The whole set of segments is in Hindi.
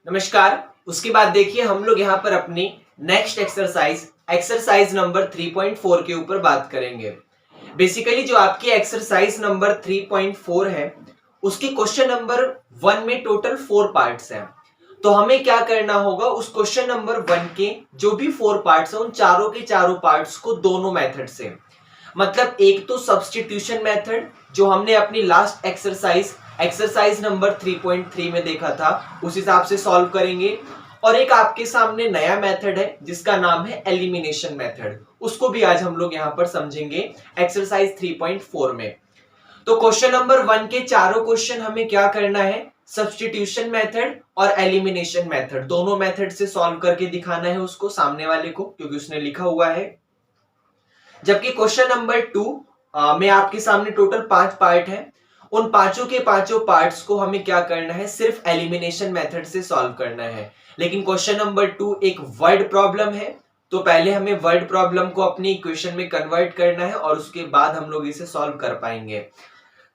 नमस्कार। उसके बाद देखिए हम लोग यहाँ पर अपनी नेक्स्ट एक्सरसाइज नंबर 3.4 के ऊपर बात करेंगे। बेसिकली जो आपकी एक्सरसाइज नंबर 3.4 है उसके क्वेश्चन नंबर 1 में टोटल 4 पार्ट्स हैं। तो हमें क्या करना होगा, उस क्वेश्चन नंबर 1 के जो भी 4 पार्ट्स हैं उन चारों के चारों पार्ट्स को दोनों मेथड से, मतलब एक तो सब्स्टिट्यूशन मेथड जो हमने अपनी लास्ट एक्सरसाइज नंबर 3.3 में देखा था उस हिसाब से सॉल्व करेंगे, और एक आपके सामने नया मेथड है जिसका नाम है एलिमिनेशन मेथड, उसको भी आज हम लोग यहां पर समझेंगे एक्सरसाइज 3.4 में। तो क्वेश्चन नंबर 1 के चारों क्वेश्चन हमें क्या करना है, सब्स्टिट्यूशन मेथड और एलिमिनेशन मेथड दोनों मेथड से सॉल्व करके दिखाना है उसको सामने वाले को, क्योंकि उसने लिखा हुआ है। जबकि क्वेश्चन नंबर 2 में आपके सामने टोटल 5 पार्ट है, उन पांचों के पांचों पार्ट्स को हमें क्या करना है, सिर्फ एलिमिनेशन मेथड से सॉल्व करना है। लेकिन क्वेश्चन नंबर 2 एक वर्ड प्रॉब्लम है, तो पहले हमें वर्ड प्रॉब्लम को अपनी इक्वेशन में कन्वर्ट करना है और उसके बाद हम लोग इसे सॉल्व कर पाएंगे।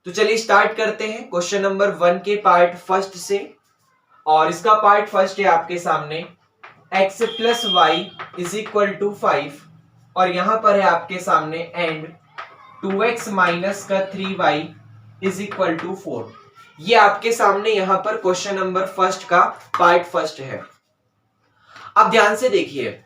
तो चलिए स्टार्ट करते हैं क्वेश्चन नंबर 1 के पार्ट फर्स्ट से। और इसका पार्ट फर्स्ट है आपके सामने x plus y is equal to 5, और यहां पर है आपके सामने एंड 2x माइनस का 3y इज इक्वल टू 4। ये आपके सामने यहां पर क्वेश्चन नंबर फर्स्ट का पार्ट फर्स्ट है। अब ध्यान से देखिए,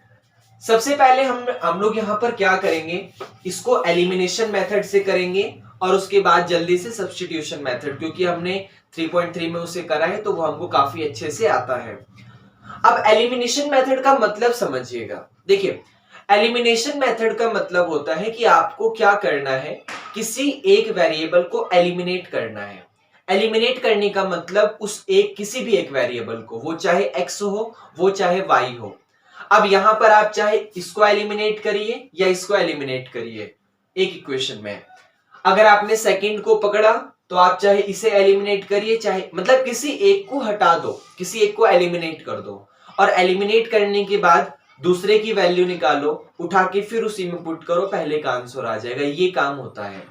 सबसे पहले हम लोग यहां पर क्या करेंगे, इसको एलिमिनेशन मेथड से करेंगे और उसके बाद जल्दी से सब्स्टिट्यूशन मेथड, क्योंकि हमने 3.3 में उसे करा है तो वो हमको काफी अच्छे से आता है। अब एलिमिनेशन मेथड का मतलब समझिएगा। देखिए, एलिमिनेशन मेथड का मतलब होता है कि आपको क्या करना है, किसी एक वेरिएबल को एलिमिनेट करना है। एलिमिनेट करने का मतलब किसी भी एक वेरिएबल को, वो चाहे x हो वो चाहे y हो। अब यहां पर आप चाहे इसको एलिमिनेट करिए या इसको एलिमिनेट करिए एक इक्वेशन में। अगर आपने सेकंड को पकड़ा तो आप चाहे इसे एलिमिनेट करिए, चाहे मतलब किसी एक को हटा दो, किसी एक को एलिमिनेट कर दो, और एलिमिनेट करने के बाद दूसरे की वैल्यू निकालो, उठा के फिर उसी में पुट करो, पहले का आंसर आ जाएगा। ये काम होता है।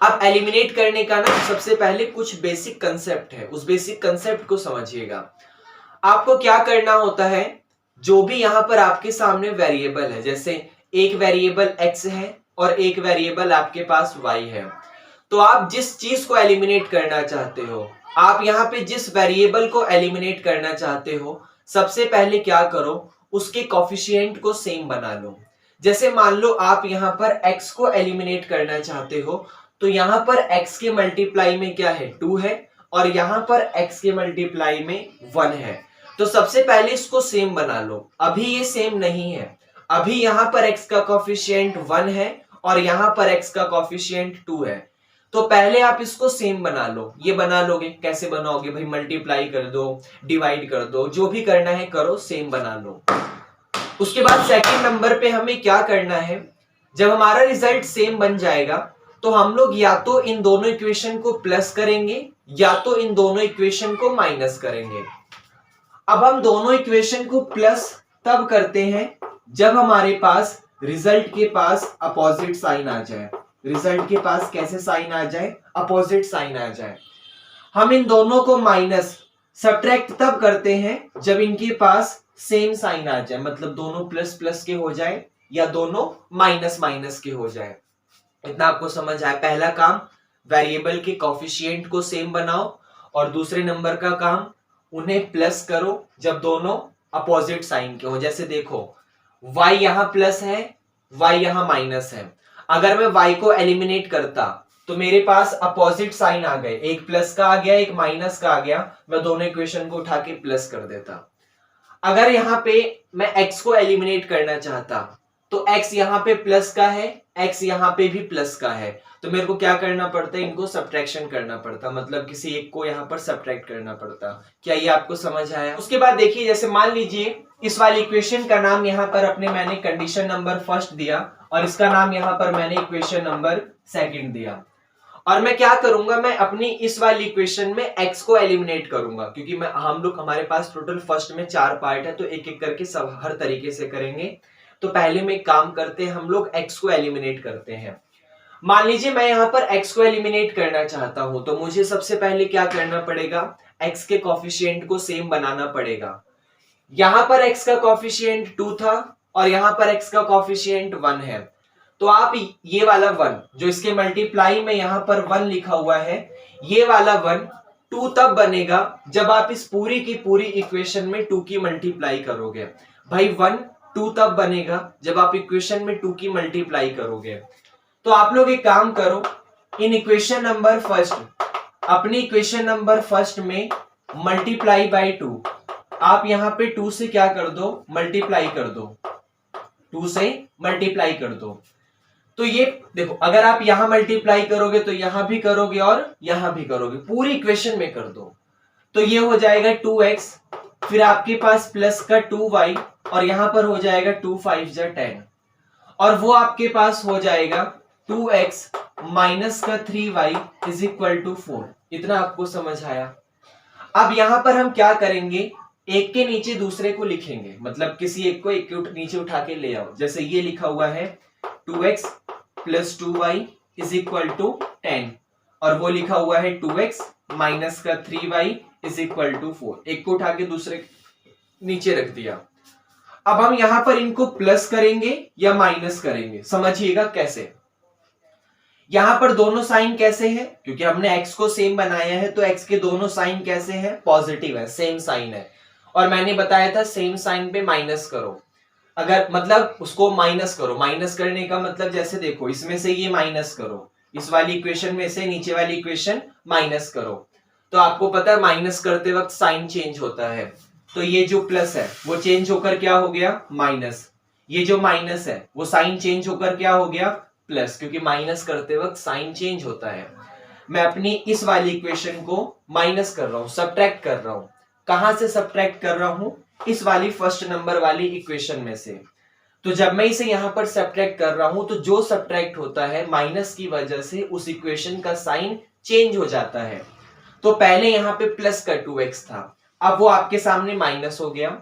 अब एलिमिनेट करने का ना सबसे पहले कुछ बेसिक कंसेप्ट है, उस बेसिक कंसेप्ट को समझिएगा। आपको क्या करना होता है, जो भी यहां पर आपके सामने वेरिएबल है, जैसे एक वेरिएबल x है और एक वेरिएबल आपके पास y है, तो आप जिस चीज को एलिमिनेट करना चाहते हो, आप यहां पे जिस वेरिएबल को एलिमिनेट करना चाहते हो, सबसे पहले क्या करो, उसके कोफिशिएंट को सेम बना लो। जैसे मान लो आप यहां पर x को एलिमिनेट करना चाहते हो, तो यहां पर x के मल्टीप्लाई में क्या है, 2 है, और यहां पर x के मल्टीप्लाई में 1 है। तो सबसे पहले इसको सेम बना लो। अभी ये सेम नहीं है, अभी यहां पर x का कोफिशिएंट 1 है और यहां पर x का कोफिशिएंट 2 है। तो पहले आप इसको सेम बना लो। ये बना लोगे, कैसे बनाओगे भाई, मल्टीप्लाई कर दो, डिवाइड कर दो, जो भी करना है करो, सेम बना लो। उसके बाद सेकंड नंबर पे हमें क्या करना है, जब हमारा रिजल्ट सेम बन जाएगा तो हम लोग या तो इन दोनों इक्वेशन को प्लस करेंगे या तो इन दोनों इक्वेशन को माइनस करेंगे। अब हम दोनों इक्वेशन को प्लस तब करते हैं जब हमारे पास रिजल्ट के पास अपोजिट साइन आ जाए। रिजल्ट के पास कैसे साइन आ जाए, अपोजिट साइन आ जाए। हम इन दोनों को माइनस सब्ट्रैक्ट तब करते हैं जब इनके पास सेम साइन आ जाए, मतलब दोनों प्लस प्लस के हो जाए या दोनों माइनस माइनस के हो जाए। इतना आपको समझ आया। पहला काम वेरिएबल के कोफिशिएंट को सेम बनाओ, और दूसरे नंबर का काम उन्हें प्लस करो जब दोनों अपोजिट साइन के हो। जैसे देखो, y यहां प्लस है, y यहां माइनस है। अगर मैं y को एलिमिनेट करता तो मेरे पास अपोजिट साइन आ गए, एक प्लस का आ गया एक माइनस का आ गया, मैं दोनों इक्वेशन को उठा के प्लस कर देता। अगर यहां पे मैं x को एलिमिनेट करना चाहता तो x यहां पे प्लस का है, x यहां पे भी प्लस का है, तो मेरे को क्या करना पड़ता है, इनको सब्ट्रैक्शन करना पड़ता, मतलब किसी एक को यहां पर सब्ट्रैक्ट करना पड़ता। क्या ये आपको समझ आया? उसके बाद देखिए, जैसे मान लीजिए इस वाली इक्वेशन का नाम यहां पर अपने मैंने कंडीशन नंबर फर्स्ट दिया और इसका नाम यहां पर मैंने इक्वेशन नंबर सेकंड दिया, और मैं क्या करूंगा, मैं अपनी इस वाली इक्वेशन में x को एलिमिनेट करूंगा, क्योंकि हमारे पास टोटल फर्स्ट में 4 पार्ट है, तो एक एक करके सब हर तरीके से करेंगे। तो पहले में एक काम करते हैं, हम लोग x को एलिमिनेट करते हैं। मान लीजिए मैं यहां पर x को एलिमिनेट करना चाहता हूं, तो मुझे सबसे पहले क्या करना पड़ेगा, x के कॉफिशिएंट को सेम बनाना पड़ेगा। यहां पर x का कॉफिशिएंट 2 था और यहां पर x का कॉफिशिएंट 1 है, तो आप ये वाला 1 जो इसके मल्टीप्लाई में यहां पर 1 लिखा हुआ है, ये वाला 1 2 तब बनेगा जब आप इस पूरी की पूरी इक्वेशन में 2 की मल्टीप्लाई करोगे। भाई 1 2 तब बनेगा जब आप इक्वेशन में 2 की मल्टीप्लाई करोगे। तो आप लोग एक काम करो, इन इक्वेशन नंबर फर्स्ट, अपनी इक्वेशन नंबर फर्स्ट में मल्टीप्लाई बाय 2, आप यहां पे 2 से क्या कर दो, मल्टीप्लाई कर दो, 2 से मल्टीप्लाई कर दो। तो ये देखो, अगर आप यहां मल्टीप्लाई करोगे तो यहां भी करोगे और यहां भी करोगे, पूरी इक्वेशन में कर दो। तो ये हो जाएगा 2x, फिर आपके पास प्लस का 2y और यहां पर हो जाएगा 2 5 जा 10, और वो आपके पास हो जाएगा 2x माइनस का 3y इज इक्वल टू 4। इतना आपको समझ आया? अब यहां पर हम क्या करेंगे, एक के नीचे दूसरे को लिखेंगे, मतलब किसी एक को एक के नीचे उठा के ले आओ। जैसे ये लिखा हुआ है 2x plus 2y is equal to 10, और वो लिखा हुआ है 2x माइनस का 3y इज इक्वल टू 4। एक को उठा के दूसरे नीचे रख दिया। अब हम यहां पर इनको प्लस करेंगे या माइनस करेंगे, समझिएगा कैसे। यहां पर दोनों साइन कैसे हैं, क्योंकि हमने x को सेम बनाया है, तो x के दोनों साइन कैसे हैं, पॉजिटिव है, सेम साइन है। और मैंने बताया था सेम साइन पे माइनस करो, अगर मतलब उसको माइनस करो। माइनस करने का मतलब जैसे देखो, इसमें से ये माइनस करो, इस वाली इक्वेशन में से नीचे वाली इक्वेशन माइनस करो, तो आपको पता है माइनस करते वक्त साइन चेंज होता है। तो ये जो प्लस है वो चेंज होकर क्या हो गया, माइनस। ये जो माइनस है वो साइन चेंज होकर क्या हो गया, प्लस, क्योंकि माइनस करते वक्त साइन चेंज होता है। मैं अपनी इस वाली इक्वेशन को माइनस कर रहा हूं, सब्ट्रैक्ट कर रहा हूं। कहां से सब्ट्रैक्ट कर रहा हूं, इस वाली फर्स्ट नंबर वाली इक्वेशन में से। तो जब मैं इसे यहां पर सब्ट्रैक्ट कर रहा हूं, तो जो सब्ट्रैक्ट होता है माइनस की वजह से उस इक्वेशन का साइन चेंज हो जाता है। तो पहले यहां पे प्लस का 2x था, अब वो आपके सामने माइनस हो गया।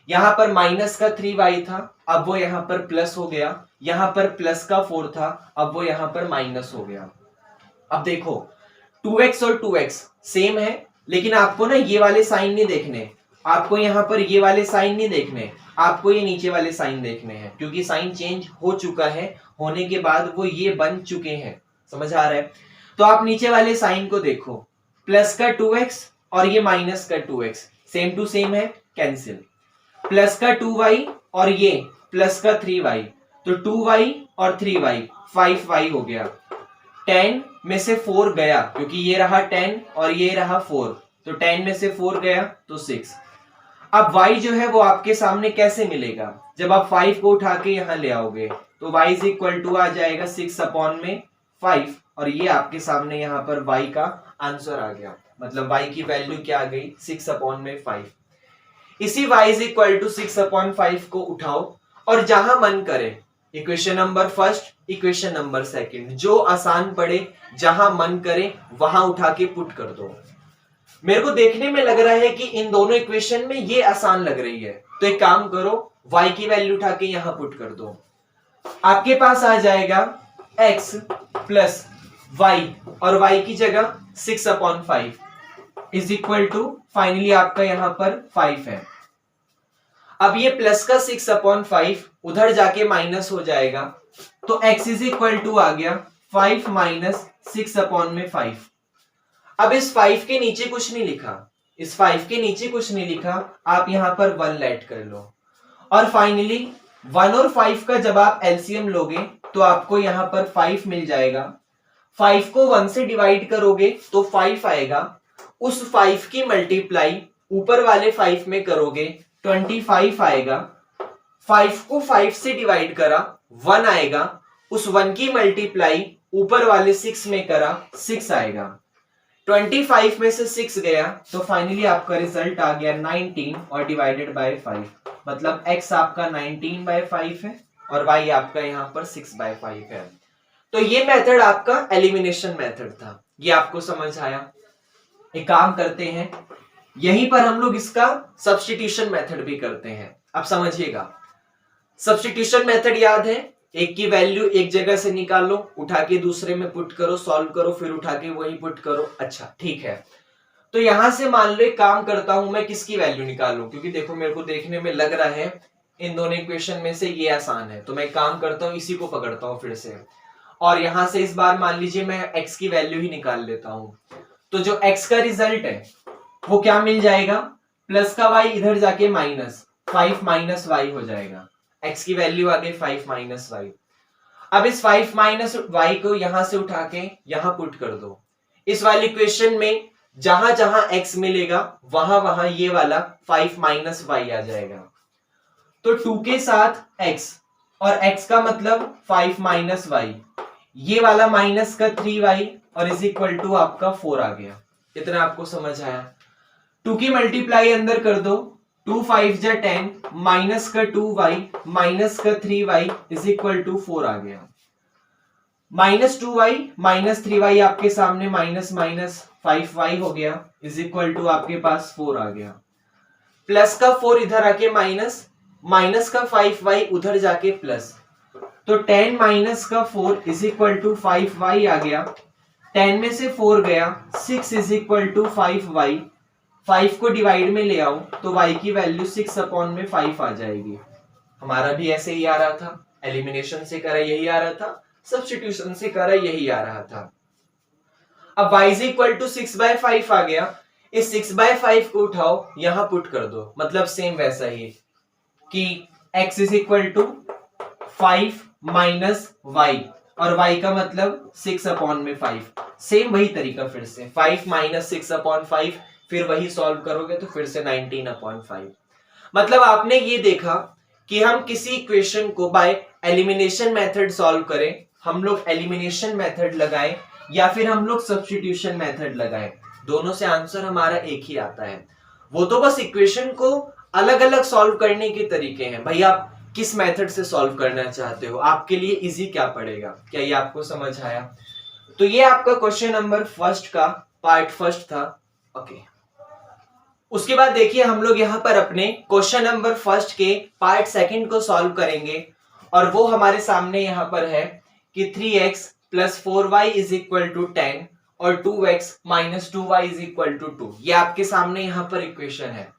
यहां पर माइनस का 3y था, अब वो यहां पर प्लस हो गया। यहां पर प्लस का 4 था, अब वो यहां पर माइनस हो गया। अब देखो 2x और 2x सेम है, लेकिन आपको ना ये वाले साइन नहीं देखने, आपको यहां पर ये वाले साइन नहीं देखने, आपको ये नीचे वाले साइन देखने हैं, क्योंकि साइन चेंज हो चुका है, होने के बाद वो ये बन चुके हैं। समझ आ रहा है? तो आप नीचे वाले साइन को देखो, प्लस का 2x और ये माइनस का 2x सेम टू सेम है, कैंसिल। प्लस का 2y और ये प्लस का 3y, तो 2y और 3y 5y हो गया। 10 में से 4 गया, क्योंकि ये रहा 10 और ये रहा 4, तो 10 में से 4 गया तो 6। अब y जो है वो आपके सामने कैसे मिलेगा, जब आप 5 को उठा के यहां ले आओगे, तो y इज इक्वल टू आ जाएगा 6 अपॉन में 5, और ये आपके सामने यहां पर y का आंसर आ गया। मतलब y की वैल्यू क्या आ गई, 6 अपॉन में 5। इसी y is equal to 6 upon 5 को उठाओ और जहां मन करे, equation number first, equation number second, जो आसान पड़े, जहां मन करे वहां उठा के पुट कर दो। मेरे को देखने में लग रहा है कि इन दोनों इक्वेशन में ये आसान लग रही है, तो एक काम करो, y की वैल्यू उठा के यहां पुट कर दो। आपके पास आ जाएगा x प्लस y, और y की जगह 6 upon 5 is equal to, finally आपका यहां पर 5 है। अब ये प्लस का 6 अपॉन 5 उधर जाके माइनस हो जाएगा, तो x इज इक्वल टू आ गया 5 माइनस 6 अपॉन में 5। अब इस 5 के नीचे कुछ नहीं लिखा, इस 5 के नीचे कुछ नहीं लिखा, आप यहां पर 1 ऐड कर लो, और फाइनली 1 और 5 का जब आप एलसीएम लोगे तो आपको यहां पर 5 मिल जाएगा। 5 को 1 से डिवाइड करोगे तो 5 आएगा, उस 5 की मल्टीप्लाई ऊपर वाले 5 में करोगे 25 आएगा। 5 को 5 से डिवाइड करा 1 आएगा, उस 1 की मल्टीप्लाई ऊपर वाले 6 में करा 6 आएगा। 25 में से 6 गया, तो फाइनली आपका रिजल्ट आ गया 19 और डिवाइडेड बाय 5, मतलब x आपका 19/5 है और y आपका यहाँ पर 6/5 है। तो ये मेथड आपका एलिमिनेशन मेथड था, ये आपको समझ आया। एक काम करते हैं, यहीं पर हम लोग इसका सब्स्टिट्यूशन मेथड भी करते हैं। अब समझिएगा, सब्स्टिट्यूशन मेथड याद है, एक की वैल्यू एक जगह से निकालो, उठा के दूसरे में पुट करो, सॉल्व करो, फिर उठा के वही पुट करो। अच्छा ठीक है, तो यहां से मान लो एक काम करता हूं, मैं किसकी वैल्यू निकालूं, क्योंकि देखो मेरे को देखने में लग रहा है इन दोनों इक्वेशन में से ये आसान है, तो मैं काम करता हूं इसी को पकड़ता हूं फिर से, और यहां से इस बार मान लीजिए मैं x की वैल्यू ही निकाल लेता हूं। तो जो x का रिजल्ट है वो क्या मिल जाएगा, प्लस का y इधर जाके माइनस 5 माइनस y हो जाएगा। x की वैल्यू आ गई 5 माइनस y। अब इस 5 माइनस y को यहां से उठा के यहां पुट कर दो। इस वाली इक्वेशन में जहां जहां x मिलेगा वहां वहां ये वाला 5 माइनस y आ जाएगा। तो 2 के साथ x और x का मतलब 5 माइनस y, ये वाला माइनस का 3y और इज इक्वल टू आपका 4 आ गया। इतना आपको समझ आया। 2 की मल्टीप्लाई अंदर कर दो, 2 5 जा 10 माइनस का 2y माइनस का 3y इज इक्वल टू 4 आ गया। माइनस 2y माइनस 3y आपके सामने माइनस माइनस 5y हो गया इज इक्वल टू आपके पास 4 आ गया। प्लस का 4 इधर आके माइनस, माइनस का 5y उधर जाके प्लस, तो 10 माइनस का 4 इज इक्वल टू 5y आ गया। 10 में से 4 गया, 6 इज इक्वल टू 5y। 5 को डिवाइड में ले आओ तो y की वैल्यू 6 अपॉन में 5 आ जाएगी। हमारा भी ऐसे ही आ रहा था, एलिमिनेशन से करा यही आ रहा था, सब्स्टिट्यूशन से करा यही आ रहा था। अब y इज इक्वल टू 6/5 आ गया। इस 6/5 को उठाओ यहां पुट कर दो, मतलब सेम वैसा ही कि x is equal to 5 minus y और y का मतलब 6 अपॉन में 5। सेम वही तरीका फिर से 5 माइनस 6 अपॉन 5, फिर वही सॉल्व करोगे तो फिर से 19 अपॉन 5। मतलब आपने ये देखा कि हम किसी इक्वेशन को बाय एलिमिनेशन मेथड सॉल्व करें, हम लोग एलिमिनेशन मेथड लगाएं या फिर हम लोग सब्स्टिट्यूशन मेथड लगाएं, दोनों से आंसर हमारा एक ही आता है। वो तो बस इक्वेशन को अलग अलग सॉल्व करने के तरीके हैं। भाई आप किस मेथड से सॉल्व करना चाहते हो, आपके लिए इजी क्या पड़ेगा, क्या ये आपको समझ आया? तो ये आपका क्वेश्चन नंबर फर्स्ट का पार्ट फर्स्ट था। ओके, उसके बाद देखिए हम लोग यहाँ पर अपने क्वेश्चन नंबर फर्स्ट के पार्ट सेकंड को सॉल्व करेंगे, और वो हमारे सामने यहाँ पर है कि 3x plus 4y is equal to 10 और 2x minus 2y is equal to 2। ये आपके सामने यहाँ पर इक्वेशन है।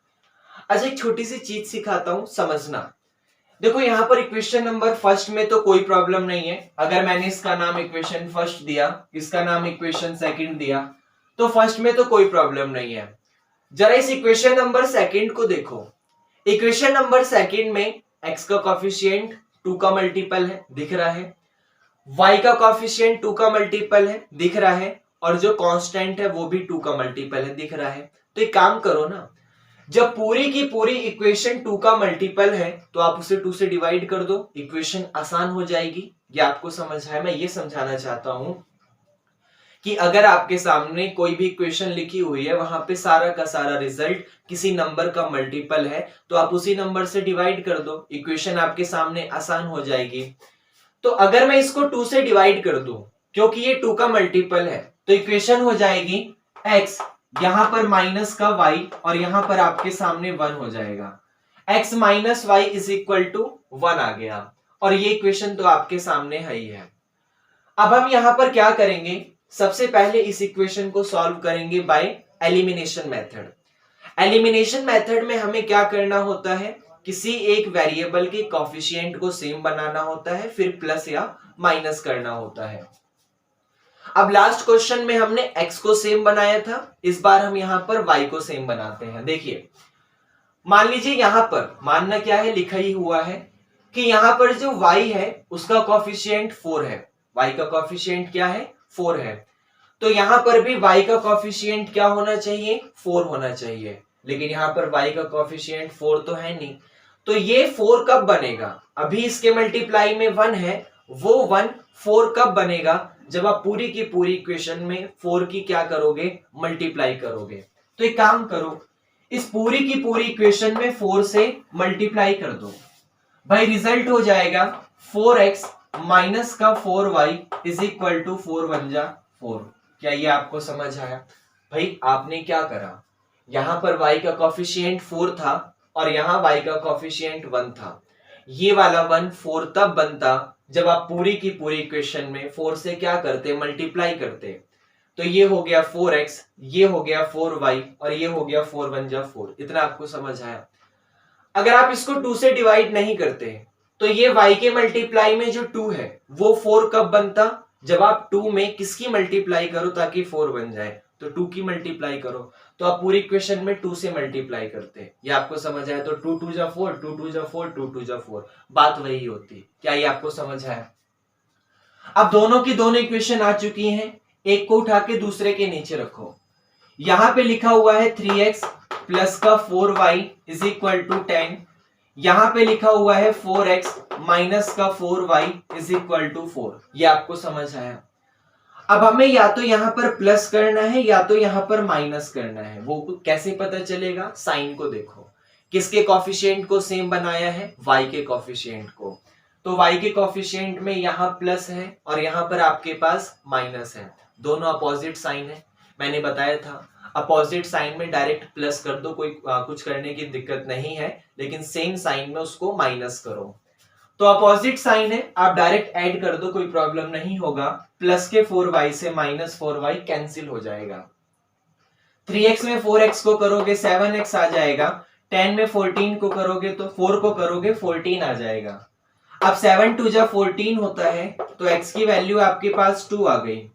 अच्छा, एक छोटी सी चीज सिखाता हूं, समझना। देखो यहाँ पर इक्वेशन नंबर फर्स्ट में तो कोई प्रॉब्लम नहीं है। अगर मैंने इसका नाम इक्वेशन फर्स्ट दिया, इसका नाम इक्वेशन सेकंड दिया, तो फर्स्ट में तो कोई प्रॉब्लम नहीं है। जरा इस इक्वेशन नंबर सेकंड को देखो। इक्वेशन नंबर सेकंड में x का कोफिशिएंट 2 का मल्टीपल है, दिख रहा है, y का कोफिशिएंट 2 का मल्टीपल है, दिख रहा है, और जो कांस्टेंट है वो भी 2 का मल्टीपल है, दिख रहा है। तो एक काम करो ना, जब पूरी की पूरी इक्वेशन 2 का मल्टीपल है तो आप उसे 2 से डिवाइड कर दो, इक्वेशन आसान हो जाएगी। ये आपको समझ आया? मैं ये समझाना चाहता हूं कि अगर आपके सामने कोई भी इक्वेशन लिखी हुई है, वहां पे सारा का सारा रिजल्ट किसी नंबर का मल्टीपल है, तो आप उसी नंबर से डिवाइड कर दो, इक्वेशन आपके सामने आसान हो जाएगी। तो अगर मैं इसको 2 से डिवाइड कर दूं, क्योंकि ये 2 का मल्टीपल है, तो इक्वेशन हो जाएगी x, यहां पर माइनस का y और यहां पर आपके सामने 1 हो जाएगा। x minus y is equal to 1 आ गया, और ये इक्वेशन तो आपके सामने है ही है। अब हम यहां पर क्या करेंगे, सबसे पहले इस इक्वेशन को सॉल्व करेंगे by elimination method. Elimination method में हमें क्या करना होता है, किसी एक वेरिएबल के कोफिशिएंट को सेम बनाना होता है, फिर प्लस या माइनस करना होता है। अब लास्ट क्वेश्चन में हमने x को सेम बनाया था, इस बार हम यहां पर y को सेम बनाते हैं। देखिए, मान लीजिए यहां पर मानना क्या है, लिखा ही हुआ है कि यहां पर जो y है उसका कोफिशिएंट 4 है, y का कोफिशिएंट क्या है, 4 है। तो यहां पर भी y का कोफिशिएंट क्या होना चाहिए, 4 होना चाहिए, लेकिन यहां पर y का कोफिशिएंट 4 तो है नहीं। तो ये 4 कब बनेगा, अभी इसके मल्टीप्लाई में 1 है, वो 1 4 कब बनेगा, जब आप पूरी की पूरी इक्वेशन में 4 की क्या करोगे, मल्टीप्लाई करोगे। तो एक काम करो, इस पूरी की पूरी इक्वेशन में 4 से मल्टीप्लाई कर दो, भाई रिजल्ट हो जाएगा 4x माइनस का 4y इज इक्वल टू 4 1 जा 4। क्या ये आपको समझ आया? भाई आपने क्या करा, यहां पर y का कोफिशिएंट 4 था और यहां y का कोफिशिएंट 1 था। ये वाला 1 4 तब बनता जब आप पूरी की पूरी इक्वेशन में 4 से क्या करते, मल्टीप्लाई करते। तो ये हो गया 4x, ये हो गया 4y और ये हो गया 4 1 जा 4। इतना आपको समझ आया। अगर आप इसको 2 से डिवाइड नहीं करते तो ये y के मल्टीप्लाई में जो 2 है वो 4 कब बनता, जब आप 2 में किसकी मल्टीप्लाई करो ताकि 4 बन जाए, तो 2 की मल्टीप्लाई करो। तो आप पूरी इक्वेशन में 2 से मल्टीप्लाई करते हैं। ये आपको समझ आया। तो 2 2 जा 4, 2 2 जा 4, 2 2 जा 4, बात वही होती। क्या ये आपको समझ आया? अब दोनों की दोनों इक्वेशन आ चुकी हैं, एक को उठा के दूसरे के नीचे रखो। यहां पे लिखा हुआ है 3x प्लस का 4y इज इक्वल टू 10, यहां पे लिखा हुआ है 4x माइनस का 4y इज इक्वल टू 4। ये आपको समझ आया? अब हमें या तो यहां पर प्लस करना है या तो यहां पर माइनस करना है। वो कैसे पता चलेगा? साइन को देखो, किसके कॉफिशिएंट को सेम बनाया है? y के कॉफिशिएंट को। तो y के कॉफिशिएंट में यहां प्लस है और यहां पर आपके पास माइनस है, दोनों अपोजिट साइन है। मैंने बताया था अपोजिट साइन में डायरेक्ट प्लस कर दो, कोई कुछ करने की दिक्कत नहीं है, लेकिन सेम साइन में उसको माइनस करो। तो अपोजिट साइन है, आप डायरेक्ट ऐड कर दो, कोई प्रॉब्लम नहीं होगा। प्लस के 4y से माइनस 4y कैंसिल हो जाएगा। 3x में 4x को करोगे 7x आ जाएगा, 10 में 14 को करोगे तो 4 को करोगे 14 आ जाएगा। अब 7 2 जा 14 होता है, तो x की वैल्यू आपके पास 2 आ गई।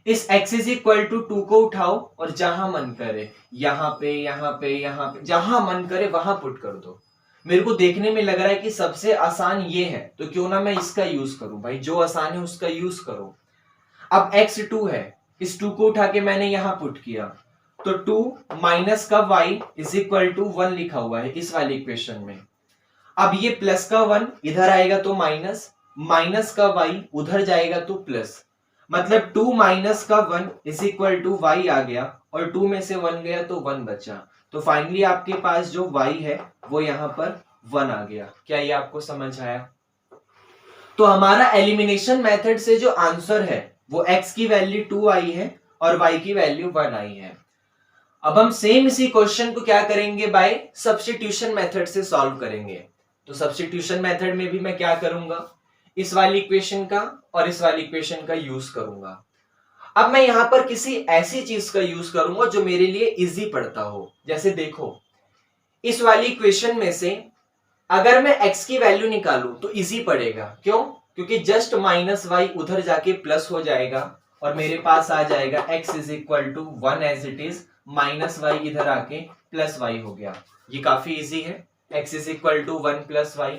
इस x इज इक्वल टू 2 को उठाओ और जहां मन करे, यहां पे यहां पे यहां पे, जहां मन करे वहां पुट कर दो। मेरे को देखने में लग रहा है कि सबसे आसान ये है, तो क्यों ना मैं इसका यूज करूं। भाई जो आसान है उसका यूज करो। अब x 2 है, इस 2 को उठा के मैंने यहां पुट किया, तो 2 माइनस का y इज इक्वल टू 1 लिखा हुआ है इस वाली इक्वेशन में। अब ये प्लस का 1 इधर आएगा तो माइनस, माइनस का y उधर जाएगा तो प्लस, मतलब 2 माइनस का 1 इज इक्वल टू y आ गया और 2 में से 1 गया तो 1 बचा। तो फाइनली आपके पास जो y है वो यहां पर 1 आ गया। क्या ये आपको समझ आया? तो हमारा एलिमिनेशन मेथड से जो आंसर है वो x की वैल्यू 2 आई है और y की वैल्यू 1 आई है। अब हम सेम इसी क्वेश्चन को क्या करेंगे? बाय सब्स्टिट्यूशन मेथड से सॉल्व करेंगे। तो सब्स्टिट्यूशन मेथड में भी मैं क्या करूंगा? इस वाली इक्वेशन का और इस वाली इक्वेशन का यूज करूंगा। अब मैं यहां पर किसी ऐसी चीज का यूज करूंगा जो मेरे लिए इजी पड़ता हो। जैसे देखो, इस वाली इक्वेशन में से अगर मैं x की वैल्यू निकालूं तो इजी पड़ेगा। क्यों? क्योंकि जस्ट माइनस y उधर जाके प्लस हो जाएगा और मेरे पास आ जाएगा x is equal to 1 as it is, minus y इधर आके प्लस y हो गया। ये काफी इजी है। x is equal to 1 plus y।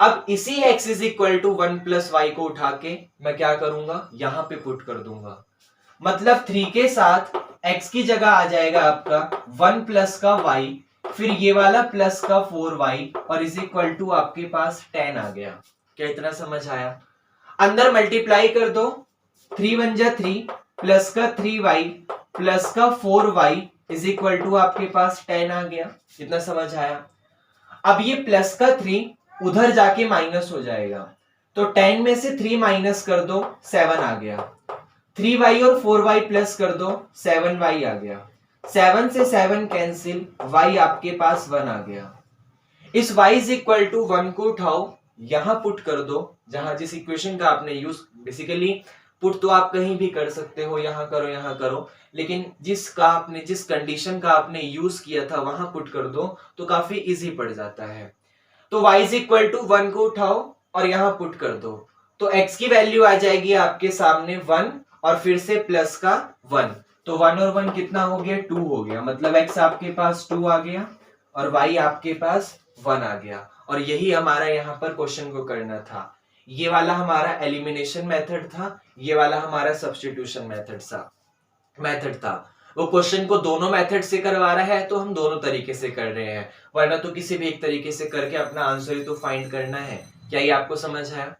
अब इसी x is equal to 1 plus y को उठा के मैं क्या करूंगा? यहां पे पुट कर दूंगा। मतलब 3 के साथ x की जगह आ जाएगा आपका 1 प्लस का y, फिर ये वाला प्लस का 4y और इज इक्वल टू आपके पास 10 आ गया। क्या इतना समझ आया? अंदर मल्टीप्लाई कर दो, 3 1 जा 3 प्लस का 3y प्लस का 4y इज इक्वल टू आपके पास 10 आ गया। इतना समझ आया? अब ये प्लस का 3 उधर जाके माइनस हो जाएगा, तो 10 में से 3 माइनस कर दो 7 आ गया। 3y और 4y प्लस कर दो 7y आ गया। 7 से 7 कैंसिल, y आपके पास 1 आ गया। इस y इज इक्वल टू 1 को उठाओ, यहां पुट कर दो जहां जिस इक्वेशन का आपने यूज, बेसिकली पुट तो आप कहीं भी कर सकते हो, यहां करो, लेकिन जिस कंडीशन का आपने यूज किया था वहां पुट कर दो तो काफी इजी पड़ जाता है। तो y इज इक्वल टू 1 को उठाओ और यहां पुट कर दो, तो x की वैल्यू आ जाएगी आपके सामने 1 और फिर से प्लस का 1, तो 1 और 1 कितना हो गया? 2 हो गया। मतलब x आपके पास 2 आ गया और y आपके पास 1 आ गया। और यही हमारा यहाँ पर क्वेश्चन को करना था। ये वाला हमारा एलिमिनेशन मेथड था, ये वाला हमारा सब्स्टिट्यूशन मेथड था। वो क्वेश्चन को दोनों मेथड से करवा रहा है तो हम दोनों तरीके से कर रहे हैं, वरना तो किसी भी एक तरीके से करके अपना आंसर ही तो फाइंड करना है। क्या ये आपको समझ आया?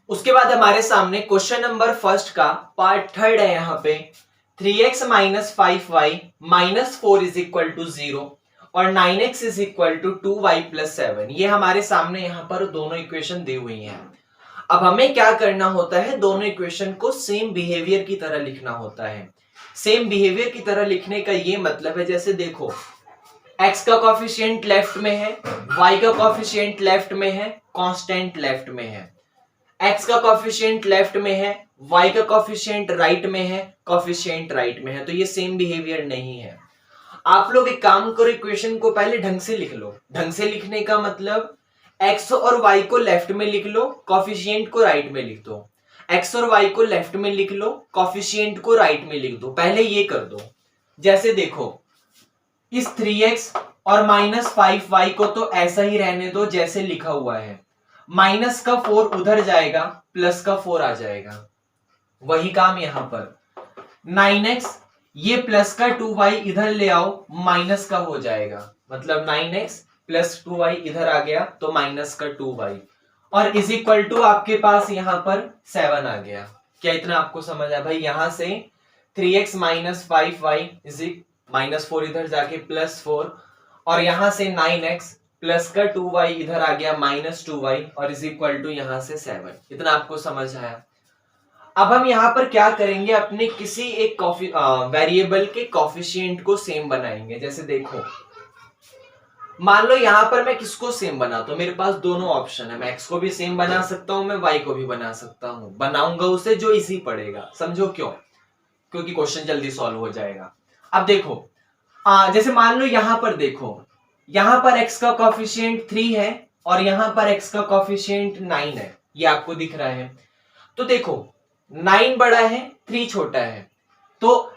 उसके बाद हमारे सामने क्वेश्चन नंबर फर्स्ट का पार्ट थर्ड है। यहाँ पे 3x minus 5y minus 4 is equal to 0 और 9x is equal to 2y plus 7। ये हमारे सामने यहाँ पर दोनों इक्वेशन दी हुई हैं। अब हमें क्या करना होता है? दोनों इक्वेशन को सेम बिहेवियर की तरह लिखना होता है। सेम बिहेवियर की तरह लिखने का ये मतलब है, जैसे देखो x का कॉफिशिएंट लेफ्ट में है, y का कॉफिशिएंट लेफ्ट में है, कांस्टेंट लेफ्ट में है। x का कॉफिशिएंट लेफ्ट में है, y का कॉफिशिएंट राइट में है, कॉफिशिएंट राइट में है, तो ये सेम बिहेवियर नहीं है। आप लोग एक काम करो, इक्वेशन को पहले ढंग से लिख लो। ढंग से लिखने का मतलब x और y को लेफ्ट में लिख लो, कॉफिशिएंट को राइट में लिख दो। x और y को लेफ्ट में लिख लो, कॉफिशिएंट को राइट में लिख दो। पहले ये कर दो। जैसे देखो, इस 3x और -5y को तो ऐसा ही रहने दो जैसे लिखा हुआ है। माइनस का 4 उधर जाएगा, प्लस का 4 आ जाएगा। वही काम यहां पर 9x, ये प्लस का 2y इधर ले आओ, माइनस का हो जाएगा। मतलब 9x प्लस 2y इधर आ गया तो माइनस का 2y, और इज इक्वल टू आपके पास यहां पर 7 आ गया। क्या इतना आपको समझ आया भाई? यहां से 3x माइनस 5y इज -4 इधर जाके +4, और यहां से 9x प्लस का 2y इधर आ गया -2y, और इज इक्वल टू यहां से 7। इतना आपको समझ आया? अब हम यहां पर क्या करेंगे, अपने किसी एक वेरिएबल के कॉफिशिएंट को सेम बनाएंगे। जैसे देखो, मान लो यहां पर मैं किसको सेम बनाता हूं, मेरे पास दोनों ऑप्शन है। मैं x को भी सेम बना सकता हूं, मैं y को भी बना सकता हूं। बनाऊंगा उसे जो इजी पड़ेगा। समझो क्यों? क्योंकि क्वेश्चन जल्दी सॉल्व हो जाएगा। अब देखो, जैसे मान लो यहां पर देखो, यहां पर x का कॉफिशिएंट 3 है और यहां पर x का कॉफिशिएंट 9 है। ये आपको दिख रहा है। तो देखो, 9 बड़ा है, 3 छोटा है, तो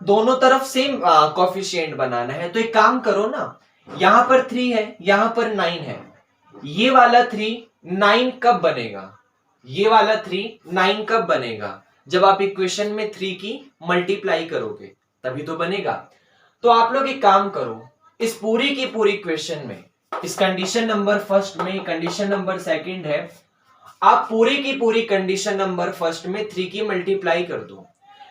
दोनों तरफ सेम कॉफिशिएंट बनाना है। तो एक काम करो ना, यहां पर 3 है, यहां पर 9 है, ये वाला 3 9 कब बनेगा? ये वाला 3 9 कब बनेगा? जब आप इक्वेशन में 3 की मल्टीप्लाई करोगे तभी तो बनेगा। तो आप लोग एक काम करो, इस पूरी की पूरी इक्वेशन में, इस कंडीशन नंबर फर्स्ट में, कंडीशन नंबर सेकंड है, आप पूरी की पूरी कंडीशन नंबर फर्स्ट में 3 की मल्टीप्लाई कर दो।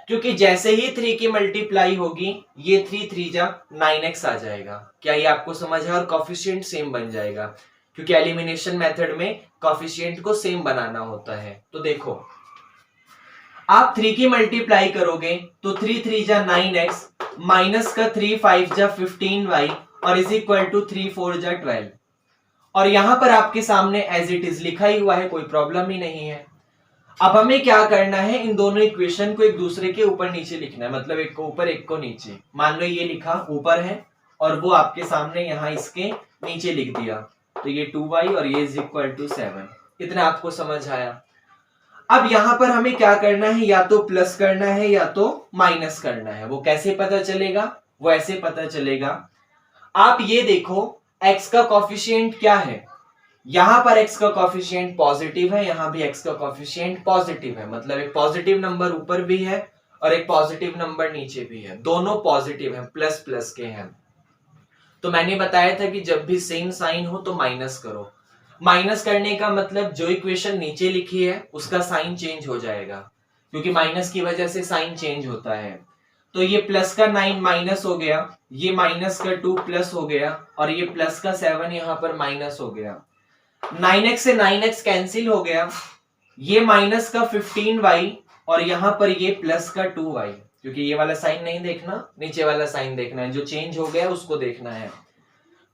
क्योंकि जैसे ही 3 की मल्टीप्लाई होगी, ये 3 3 जा 9x आ जाएगा। क्या ये आपको समझ है? और कॉफिशिएंट सेम बन जाएगा, क्योंकि एलिमिनेशन मेथड में कॉफिशिएंट को सेम बनाना होता है। तो देखो, आप 3 की मल्टीप्लाई करोगे तो 3 3 जा 9x, माइनस का 3 5 जा 15y, और इज इक्वल टू 3 4 जा 12। और यहां पर आपके सामने एज इट इज लिखा ही हुआ है, कोई प्रॉब्लम ही नहीं है। अब हमें क्या करना है, इन दोनों इक्वेशन को एक दूसरे के ऊपर नीचे लिखना है। मतलब एक को ऊपर, एक को नीचे। मान लो ये लिखा ऊपर है और वो आपके सामने यहां इसके नीचे लिख दिया, तो ये 2y और ये इज इक्वल टू 7। इतना आपको समझ आया? अब यहां पर हमें क्या करना है, या तो प्लस करना है या तो माइनस करना है। वो कैसे पता चलेगा? वो ऐसे पता चलेगा, आप ये देखो, x का कॉफिशिएंट क्या है, यहां पर x का कॉफिशिएंट पॉजिटिव है, यहां भी x का कॉफिशिएंट पॉजिटिव है। मतलब एक पॉजिटिव नंबर ऊपर भी है और एक पॉजिटिव नंबर नीचे भी है। दोनों पॉजिटिव हैं, प्लस प्लस के हैं। तो मैंने बताया था कि जब भी सेम साइन हो तो माइनस करो। माइनस करने का मतलब जो इक्वेशन नीचे लिखी है उसका साइन चेंज हो जाएगा, क्योंकि माइनस की वजह से साइन चेंज होता है। तो ये प्लस का 9 माइनस हो गया, ये माइनस का 2 प्लस हो गया, और ये प्लस का 7 यहां पर माइनस हो गया। 9x से 9x कैंसिल हो गया, ये माइनस का 15y और यहां पर ये प्लस का 2y। क्योंकि ये वाला साइन नहीं देखना, नीचे वाला साइन देखना है, जो चेंज हो गया उसको देखना है।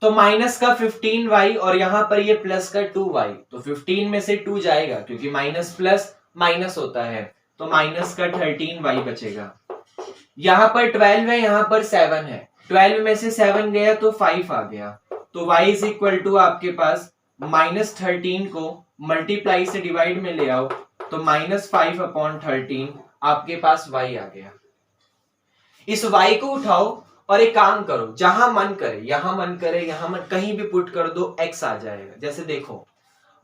तो माइनस का 15y और यहां पर ये प्लस का 2y, तो 15 में से 2 जाएगा क्योंकि माइनस प्लस माइनस होता है, तो माइनस का 13y बचेगा। यहां पर 12 है, यहां पर 7 है, 12 में से 7 गया तो 5 आ गया। तो y इज इक्वल टू आपके पास -13 को मल्टीप्लाई से डिवाइड में ले आओ तो -5/13 आपके पास y आ गया। इस y को उठाओ और एक काम करो, जहां मन करे, यहां मन करे, यहां मन, कहीं भी पुट कर दो, x आ जाएगा। जैसे देखो,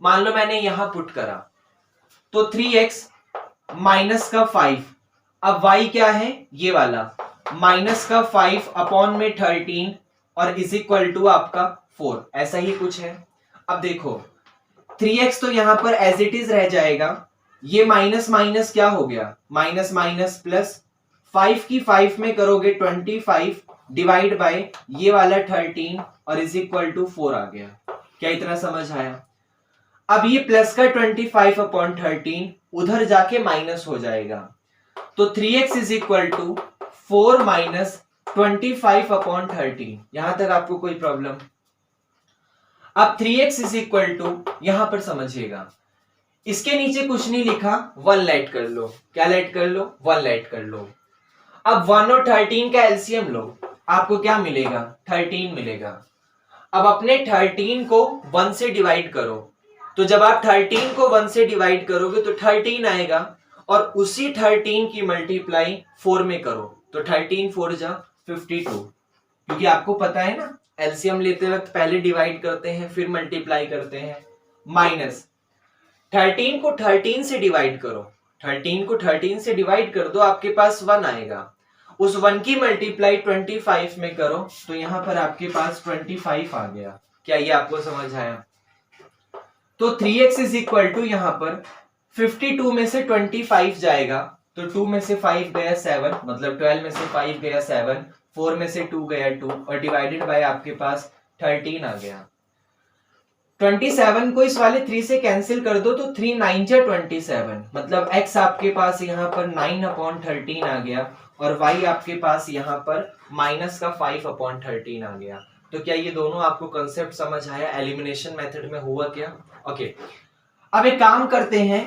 मान लो मैंने यहां पुट करा तो 3x माइनस का 5, अब y क्या है, ये वाला माइनस का 5 अपॉन में 13 और इज इक्वल टू आपका 4, ऐसा ही कुछ है। अब देखो 3x तो यहां पर एज इट इज रह जाएगा, ये माइनस माइनस क्या हो गया, माइनस माइनस प्लस, 5 की 5 में करोगे 25 डिवाइड बाय ये वाला 13 और इज इक्वल टू 4 आ गया। क्या इतना समझ आया? अब ये प्लस का 25/13 उधर जाके माइनस हो जाएगा, तो 3x is equal to 4 minus 25/13। यहां तक आपको कोई प्रॉब्लम? अब 3x इज इक्वल टू, यहां पर समझिएगा, इसके नीचे कुछ नहीं लिखा, 1 लेट कर लो। क्या लेट कर लो? 1 लेट कर लो। अब 1 और 13 का एलसीएम लो, आपको क्या मिलेगा? 13 मिलेगा। अब अपने 13 को 1 से डिवाइड करो, तो जब आप 13 को 1 से डिवाइड करोगे तो 13 आएगा, और उसी 13 की मल्टीप्लाई 4 में करो, तो 13 4 जा 52। क्योंकि आपको पता है ना, एलसीएम लेते वक्त पहले डिवाइड करते हैं फिर मल्टीप्लाई करते हैं। माइनस 13 को 13 से डिवाइड करो, 13 को 13 से डिवाइड कर दो, आपके पास 1 आएगा। उस 1 की मल्टीप्लाई 25 में करो, तो यहां पर आपके पास 25 आ गया। क्या ये आपको समझ आया? तो 3x इज इक्वल टू यहां पर 52 में से 25 जाएगा, तो 2 में से 5 गया 7, मतलब 12 में से 5 गया 7, 4 में से 2 गया 2, और डिवाइडेड बाय आपके पास 13 आ गया। 27 को इस वाले 3 से कैंसिल कर दो, तो 3 9 जा 27, मतलब x आपके पास यहाँ पर 9/13 आ गया, और y आपके पास यहाँ पर माइनस का 5/13 आ गया। तो क्या ये दोनों आपको कंसेप्ट समझ आया? एलिमिनेशन मेथड में हुआ क्या? ओके, अब एक काम करते हैं,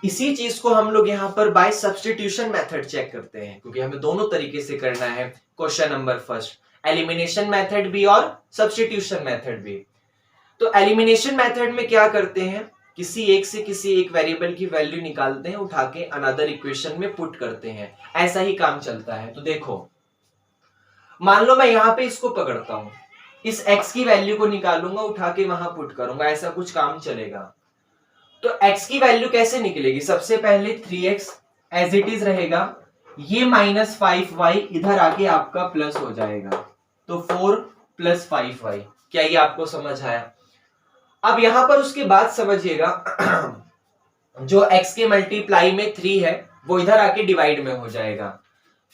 इसी चीज को हम लोग यहाँ पर बाय सब्स्टिट्यूशन मेथड चेक करते हैं, क्योंकि हमें दोनों तरीके से करना है। Question number first, elimination method भी और सब्स्टिट्यूशन मेथड भी। तो एलिमिनेशन मेथड में क्या करते हैं, किसी एक से किसी एक वेरिएबल की वैल्यू निकालते हैं, उठा के अनदर इक्वेशन में पुट करते हैं, ऐसा ही काम चलता है। तो देखो, मान लो मैं यहां पे इसको पकड़ता हूं, इस x की वैल्यू को निकालूंगा, उठा के वहां पुट करूंगा, ऐसा कुछ काम चलेगा। तो x की वैल्यू कैसे निकलेगी? सबसे पहले 3x एज इट इज रहेगा, ये -5y इधर आके आपका प्लस हो जाएगा, तो 4 + 5y। क्या ये आपको समझ आया? अब यहां पर उसके बाद समझिएगा, जो x के मल्टीप्लाई में 3 है वो इधर आके डिवाइड में हो जाएगा,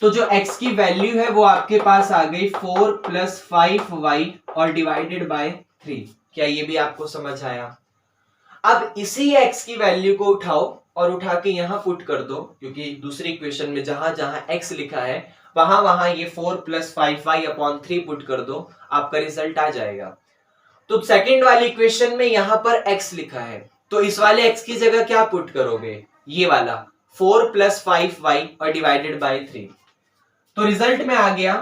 तो जो x की वैल्यू है वो आपके पास आ गई 4 + 5y और डिवाइडेड बाय 3। क्या ये भी आपको समझ आया? अब इसी x की वैल्यू को उठाओ और उठा के यहां पुट कर दो, क्योंकि दूसरी इक्वेशन में जहां जहां x लिखा है वहां वहां ये 4 + 5y/3 पुट कर दो, आपका रिजल्ट आ जाएगा। तो सेकंड वाली इक्वेशन में यहां पर x लिखा है, तो इस वाले x की जगह क्या पुट करोगे? ये वाला 4 + 5y और डिवाइडेड बाय 3। तो रिजल्ट में आ गया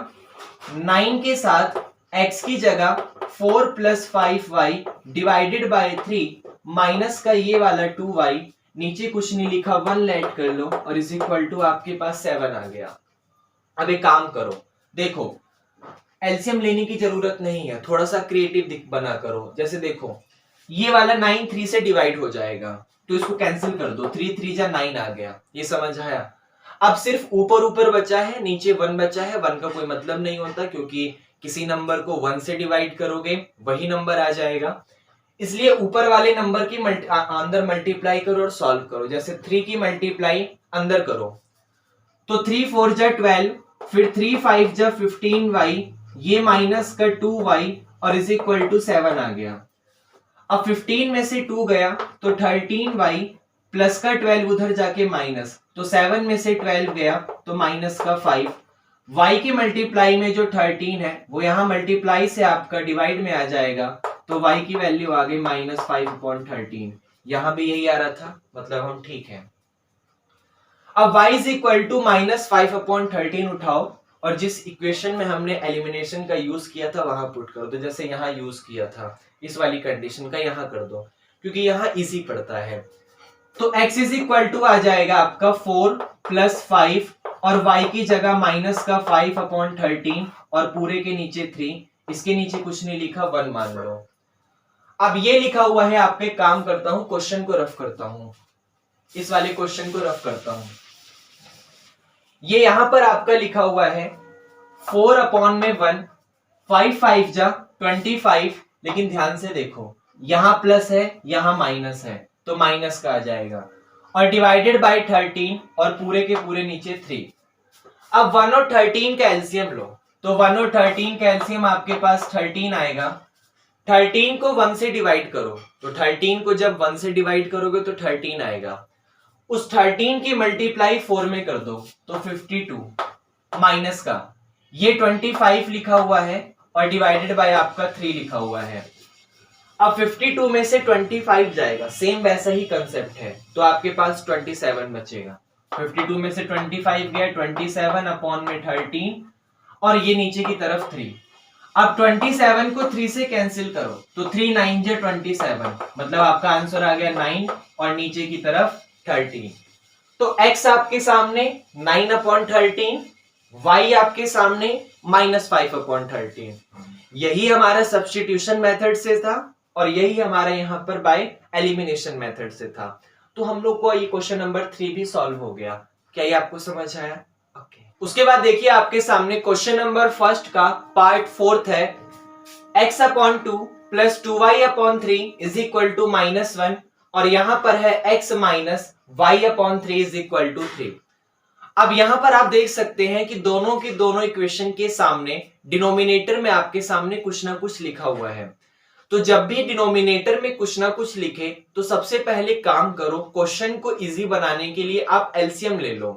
9 के साथ x की जगह 4 + 5y डिवाइडेड बाय 3 माइनस का ये वाला 2y, नीचे कुछ नहीं लिखा, 1 लेट कर लो, और इज इक्वल टू आपके पास 7 आ गया। अब एक काम करो, देखो एलसीएम लेने की जरूरत नहीं है, थोड़ा सा क्रिएटिव बना करो। जैसे देखो, ये वाला 9 3 से डिवाइड हो जाएगा, तो इसको कैंसिल कर दो, 3 3 जा 9 आ गया। ये समझ आया? अब सिर्फ ऊपर ऊपर बचा है, नीचे 1 बचा है। 1 का कोई मतलब नहीं होता, क्योंकि किसी नंबर को 1 से डिवाइड करोगे वही नंबर आ जाएगा, इसलिए ऊपर वाले नंबर की अंदर मल्टीप्लाई करो और सॉल्व करो। जैसे 3 की मल्टीप्लाई अंदर करो, तो 3 4 जा 12, फिर 3 5 जा 15y, ये माइनस का 2y और इज इक्वल टू 7 आ गया। अब 15 में से 2 गया तो 13y प्लस का 12 उधर जाके माइनस, तो 7 में से 12 गया तो माइनस का 5। y की मल्टीप्लाई में जो 13 है वो यहां मल्टीप्लाई से आपका डिवाइड में आ जाएगा, तो y की वैल्यू आ गई -5/13। यहां भी यही आ रहा था, मतलब हम ठीक है। अब y इज इक्वल टू -5/13 उठाओ और जिस इक्वेशन में हमने एलिमिनेशन का यूज किया था वहां पुट कर दो। जैसे यहां यूज किया था इस वाली कंडीशन का, यहां कर दो, क्योंकि यहां इजी पड़ता है। तो x इज इक्वल टू आ जाएगा आपका 4 + 5 और y की जगह माइनस का 5/13 और पूरे के नीचे 3, इसके नीचे कुछ नहीं लिखा, 1 मान लो। अब ये लिखा हुआ है, आपके काम करता हूं, क्वेश्चन को रफ करता हूं, इस वाले क्वेश्चन को रफ करता हूं। ये यहां पर आपका लिखा हुआ है 4/1, 5 5 जा 25, लेकिन ध्यान से देखो यहां प्लस है यहां माइनस है, तो माइनस का आ जाएगा, और डिवाइडेड बाय 13 और पूरे के पूरे नीचे 3। अब 1 और 13 का एलसीएम लो, तो 1 और 13 का एलसीएम आपके पास 13 आएगा। 13 को 1 से डिवाइड करो, तो 13 को जब 1 से डिवाइड करोगे तो 13 आएगा। उस 13 की मल्टीप्लाई 4 में कर दो, तो 52 माइनस का ये 25 लिखा हुआ है और डिवाइडेड बाय आपका 3 लिखा हुआ है। अब 52 में से 25 जाएगा, सेम वैसा ही कंसेप्ट है, तो आपके पास 27 बचेगा। 52 में से 25 गया, 27 अपॉन में 13 और ये नीचे की तरफ 3। अब 27 को 3 से कैंसिल करो तो 3 9 जे 27, मतलब आपका आंसर आ गया 9 और नीचे की तरफ 13। तो x आपके सामने 9 अपॉन 13, y आपके सामने -5 अपॉन 13। यही हमारा सब्स्टिट्यूशन मेथड से था और यही हमारा यहाँ पर बाय एलिमिनेशन मेथड से था। तो हम लोग को ये क्वेश्चन नंबर 3 भी सॉल्व हो गया। क्या ये आपको समझ आया? ओके। उसके बाद देखिए आपके सामने क्वेश्चन नंबर फर्स्ट का पार्ट 4 है। x upon 2 plus 2y upon 3 is equal to -1 और यहां पर है x minus y upon 3 is equal to 3। अब यहां पर आप देख सकते हैं कि दोनों की दोनों इक्वेशन के सामने डिनोमिनेटर में आपके सामने कुछ ना कुछ लिखा हुआ है। तो जब भी डिनोमिनेटर में कुछ ना कुछ लिखे तो सबसे पहले काम करो, क्वेश्चन को इजी बनाने के लिए आप एलसीएम ले लो,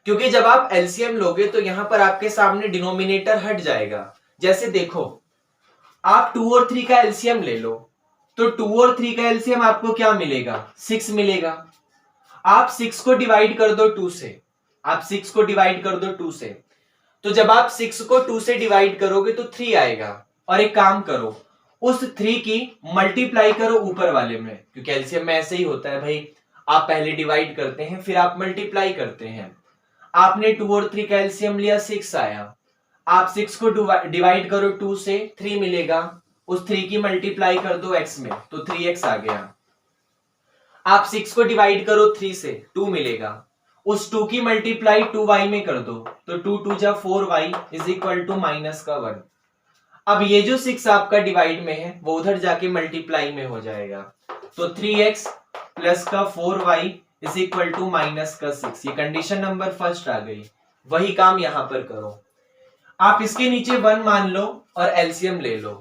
क्योंकि जब आप एलसीएम लोगे तो यहां पर आपके सामने डिनोमिनेटर हट जाएगा। जैसे देखो, आप 2 और 3 का एलसीएम ले लो तो 2 और 3 का एलसीएम आपको क्या मिलेगा? 6 मिलेगा। आप 6 को डिवाइड कर दो 2 से, आप 6 को डिवाइड कर दो 2 से, तो जब आप 6 को 2 से डिवाइड करोगे तो 3 आएगा। और एक काम करो, उस 3 की मल्टीप्लाई करो ऊपर वाले में, क्योंकि एलसीएम में ऐसे ही होता है भाई, आप पहले डिवाइड करते हैं फिर आप मल्टीप्लाई करते हैं। आपने 2 और 3 का एलसीएम लिया, 6 आया। आप 6 को डिवाइड करो 2 से, 3 मिलेगा। उस 3 की मल्टीप्लाई कर दो x में तो 3x आ गया। आप 6 को डिवाइड करो 3 से, 2 मिलेगा। उस 2 की मल्टीप्लाई 2y में कर दो तो 2 2 जा 4y इज इक्वल टू -1। अब ये जो 6 आपका डिवाइड में है वो उधर जाके मल्टीप्लाई में हो जाएगा, तो 3x प्लस का 4y इज इक्वल टू -6। ये कंडीशन नंबर फर्स्ट आ गई। वही काम यहां पर करो, आप इसके नीचे 1 मान लो और एलसीएम ले लो।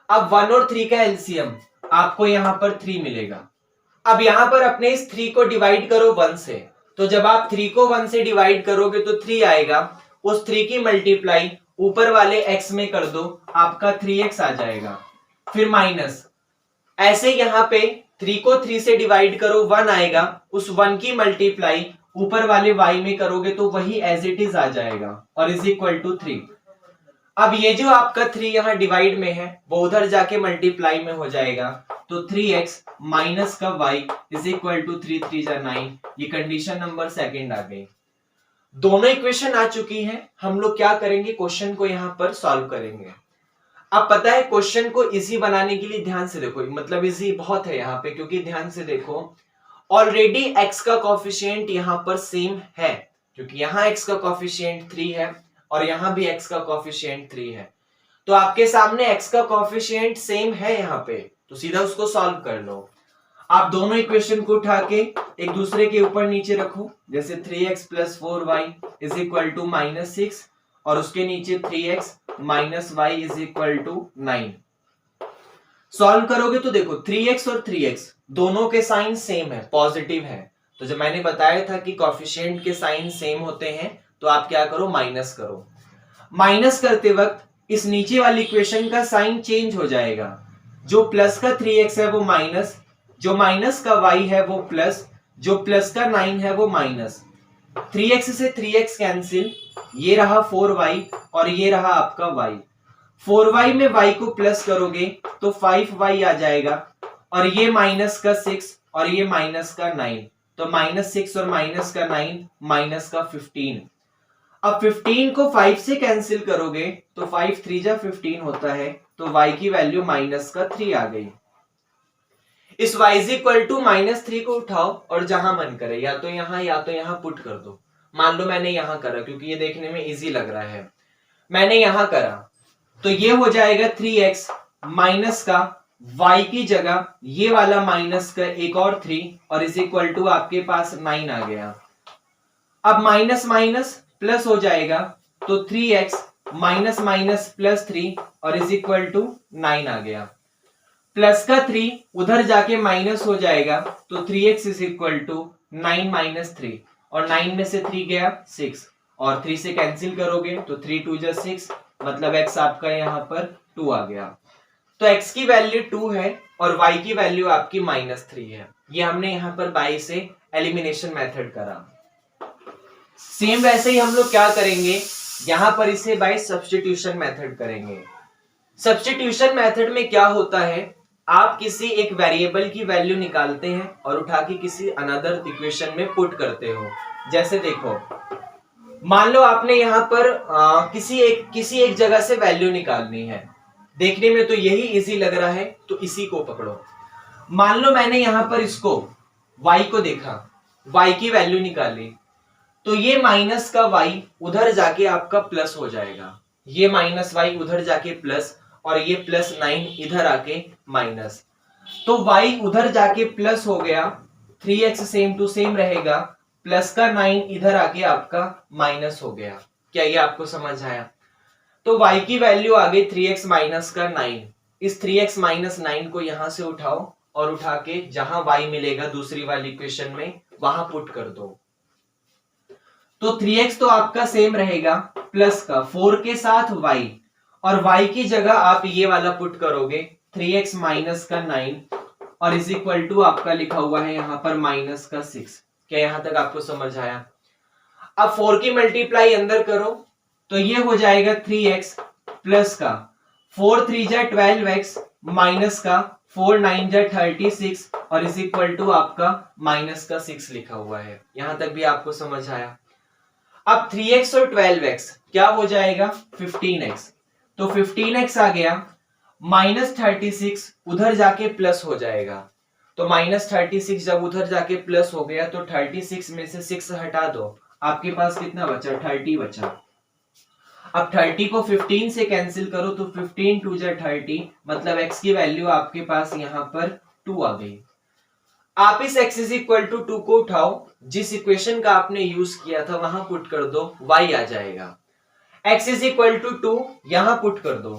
अब 1 और 3 का एलसीएम आपको यहां पर 3 मिलेगा। अब यहां पर अपने इस 3 को डिवाइड करो 1 से, तो जब आप 3 को 1 से डिवाइड करोगे तो 3 आएगा। उस 3 की मल्टीप्लाई ऊपर वाले x में कर दो, आपका 3x आ जाएगा। फिर माइनस, ऐसे यहां पे 3 को 3 से डिवाइड करो 1 आएगा। उस 1 की मल्टीप्लाई ऊपर वाले y में करोगे तो वही एज इट इज आ जाएगा और इज इक्वल टू 3। अब ये जो आपका 3 यहां डिवाइड में है वो उधर जाके मल्टीप्लाई में हो जाएगा, तो 3x माइनस का y इज इक्वल टू 3 3 जा 9। ये कंडीशन नंबर सेकंड आ गई। दोनों इक्वेशन आ चुकी हैं। हम लोग क्या करेंगे, क्वेश्चन को यहां पर सॉल्व करेंगे। अब पता है क्वेश्चन को इजी बनाने के लिए ध्यान से देखो, मतलब इजी बहुत है यहाँ पे, क्योंकि ध्यान से देखो ऑलरेडी x का कोफिशिएंट यहाँ पर सेम है, क्योंकि यहाँ x का कोफिशिएंट 3 है और यहाँ भी x का कोफिशिएंट 3 है। तो आपके सामने x का कोफिशिएंट सेम है यहाँ पे, तो सीधा उसको सॉल्व कर लो। आप दोनों इक्वेशन को उठा के एक दूसरे के ऊपर नीचे रखो, जैसे 3x plus 4y is equal to -6 और उसके नीचे 3x minus y is equal to 9। Solve करोगे तो देखो 3x और 3x दोनों के साइन सेम है, पॉजिटिव है। तो जब मैंने बताया था कि कोफिशिएंट के साइन सेम होते हैं तो आप क्या करो, माइनस करो। माइनस करते वक्त इस नीचे वाली इक्वेशन का साइन चेंज हो जाएगा। जो प्लस का 3x है वो माइनस, जो माइनस का y है वो प्लस, जो प्लस का 9 है वो माइनस। 3x से 3x कैंसिल, ये रहा 4y और ये रहा आपका y। 4y में y को प्लस करोगे तो 5y आ जाएगा और ये माइनस का 6 और ये माइनस का 9, तो -6 और माइनस का 9 माइनस का 15। अब 15 को 5 से कैंसिल करोगे तो 5 3 जा 15 होता है, तो y की वैल्यू -3 आ गई। इस y इज इक्वल टू -3 को उठाओ और जहां मन करे या तो यहां पुट कर दो। मान लो मैंने यहां करा क्योंकि ये देखने में इजी लग रहा है, मैंने यहां करा तो ये हो जाएगा 3x माइनस का y की जगह ये वाला माइनस का एक और 3 और इज इक्वल टू आपके पास 9 आ गया। अब माइनस माइनस प्लस हो जाएगा तो 3x माइनस माइनस प्लस 3 और इज इक्वल टू 9 आ गया। प्लस का 3 उधर जाके माइनस हो जाएगा तो 3x is equal to 9 minus 3 और 9 में से 3 गया 6 और 3 से कैंसिल करोगे तो 3 2 जा 6, मतलब x आपका यहाँ पर 2 आ गया। तो x की वैल्यू 2 है और y की वैल्यू आपकी -3 है। ये हमने यहाँ पर बाई से एलिमिनेशन मेथड करा। सेम वैसे ही हम लोग क्या करेंगे, यहां पर इसे बाय सब्स्टिट्यूशन मेथड करेंगे। सब्स्टिट्यूशन मेथड में क्या होता है, आप किसी एक वेरिएबल की वैल्यू निकालते हैं और उठा के किसी अनदर इक्वेशन में पुट करते हो। जैसे देखो, मान लो आपने यहां पर किसी एक जगह से वैल्यू निकालनी है। देखने में तो यही इजी लग रहा है, तो इसी को पकड़ो। मान लो मैंने यहां पर इसको y को देखा, y की वैल्यू निकाली, तो ये माइनस का y उधर जाके आपका प्लस हो जाएगा। ये माइनस y उधर जाके प्लस और ये +9 इधर आके माइनस। तो y उधर जाके प्लस हो गया, 3x सेम टू सेम रहेगा, प्लस का 9 इधर आके आपका माइनस हो गया। क्या ये आपको समझ आया? तो y की वैल्यू आ गई 3x माइनस का 9। इस 3x माइनस 9 को यहां से उठाओ और उठा के जहां y मिलेगा दूसरी वाली इक्वेशन में वहां पुट कर दो। तो 3x तो आपका सेम रहेगा प्लस का 4 के साथ y, और y की जगह आप ये वाला पुट करोगे 3x माइनस का 9 और इज इक्वल टू आपका लिखा हुआ है यहां पर माइनस का 6। क्या यहां तक आपको समझ आया? अब 4 की मल्टीप्लाई अंदर करो तो ये हो जाएगा 3x प्लस का 4 3 जा 12x माइनस का 4 9 जा 36 और इज इक्वल टू आपका माइनस का 6 लिखा हुआ है। यहां तक भी आपको समझ आया? अब 3x और 12x क्या हो जाएगा 15x, तो 15x आ गया, -36 उधर जाके प्लस हो जाएगा। तो -36 जब उधर जाके प्लस हो गया तो 36 में से 6 हटा दो, आपके पास कितना बचा 30 बचा। अब 30 को 15 से कैंसिल करो तो 15 2 जा 30, मतलब x की वैल्यू आपके पास यहां पर 2 आ गई। आप इस x इज इक्वल टू 2 को उठाओ, जिस इक्वेशन का आपने यूज किया था वहां पुट कर दो, y आ जाएगा। x इज इक्वल टू 2 यहां पुट कर दो,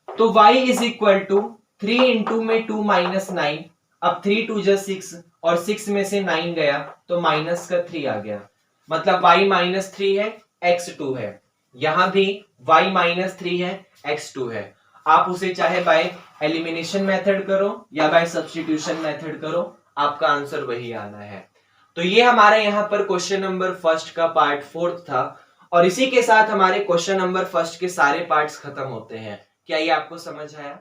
तो y is equal to 3 into में 2 माइनस 9। अब 3 2 जा 6 और 6 में से 9 गया तो माइनस का 3 आ गया, मतलब y -3 है x 2 है। यहां भी y -3 है x 2 है। आप उसे चाहे बाय एलिमिनेशन मेथड करो या बाय सब्स्टिट्यूशन मेथड करो, आपका आंसर वही आना है। तो ये हमारा यहाँ पर क्वेश्चन नंबर फर्स्ट का पार्ट 4 था और इसी के साथ हमारे क्वेश्चन नंबर फर्स्ट के सारे पार्ट्स खत्म होते हैं। क्या ये आपको समझ आया?